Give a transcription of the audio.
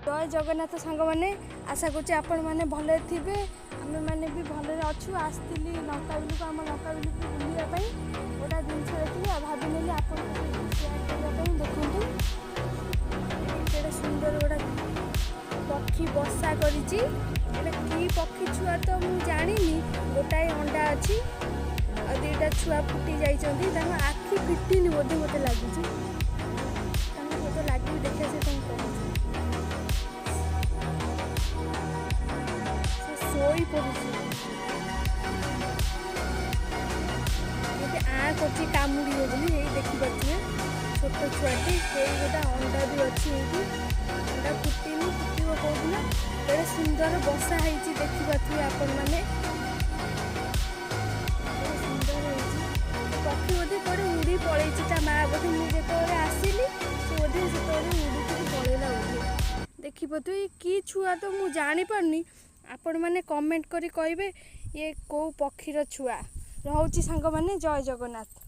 जय जगन्नाथ सांग मैंने आशा करुँच आपण मैंने भले थे आम मैंने भी भले अच्छु आसती लंका बिलू आम लंका बिलू बुलापी गोटा जिनस देखिए भाभी नेली आप सेयार करने देखूँ केड़े सुंदर गोटा पक्षी बसा कर पक्षी छुआ तो मुझे जानी गोटाए अंडा अच्छी आ दुईटा छुआ फुटी जाइए आखि फिटिनी बोधे मत लगे मत लगे देखिए से कौन कह सोई पड़ुची आ कर कामुड़ी बोली देखिपे छोट छुआटी गोटा अंडा भी अच्छी अंडा फुटीनी फुटब कौन बड़े सुंदर बसा है देखिपे आपण मैंने सुंदर पक्षी बोधे कौटे उड़ी पलैची माँ बोधे मुझे आसली से बोधे से उड़ी पलैला बोधे देखिपे कि छुआ तो मुझे जापारनी आपण मैंने कमेंट करी कहिबे ये को पक्षीर छुआ रहउची सांग माने जय जगन्नाथ।